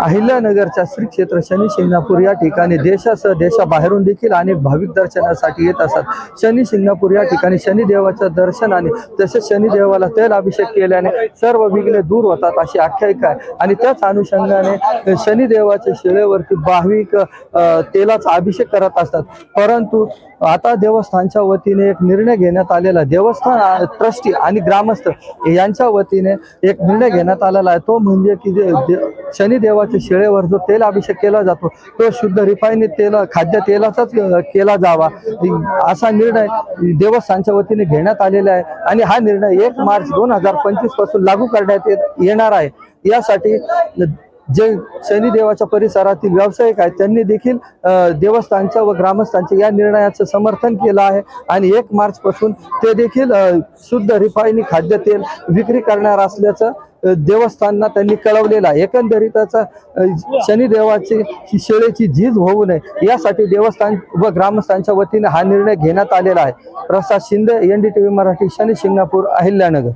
अहिल्यानगरच्या श्री क्षेत्र शनी शिंगणापूर या ठिकाणी देशासह देशाबाहेरून देखील अनेक भाविक दर्शनासाठी येत असतात। शनी शिंगणापूर या ठिकाणी शनिदेवाच्या दर्शनाने तसेच शनिदेवाला तेल अभिषेक केल्याने सर्व विघ्ने दूर होतात अशी आख्यायिका आहे। आणि त्याच अनुषंगाने शनिदेवाच्या शिळेवरती भाविक तेलाचा अभिषेक करत असतात। परंतु आता देवस्थानच्या वतीने एक निर्णय घेण्यात आलेला, देवस्थान ट्रस्टी आणि ग्रामस्थ यांच्या वतीने एक निर्णय घेण्यात आलेला आहे। तो म्हणजे की शनिदेवाच्या शिळेवर जो तेल अभिषेक केला जातो तो शुद्ध रिफाईन तेल खाद्य तेलाचाच केला जावा असा निर्णय देवस्थानच्या वतीने घेण्यात आलेला आहे। आणि हा निर्णय 1 मार्च 2025 पासून लागू करण्यात येणार आहे। यासाठी जे शनिदेवाच्या परिसरातील व्यावसायिक आहेत त्यांनी देखील देवस्थानच्या व ग्रामस्थांच्या या निर्णयाचं समर्थन केलं आहे। आणि 1 मार्च पासून ते देखील शुद्ध रिफाईन खाद्यतेल विक्री करणार असल्याचं देवस्थानना त्यांनी कळवलेलं आहे। एकंदरीतच शनिदेवाची शिळेची झीज होऊ नये यासाठी देवस्थान व ग्रामस्थांच्या वतीने हा निर्णय घेण्यात आलेला आहे। प्रसाद शिंदे, NDTV मराठी, शनी शिंगणापूर, अहिल्यानगर।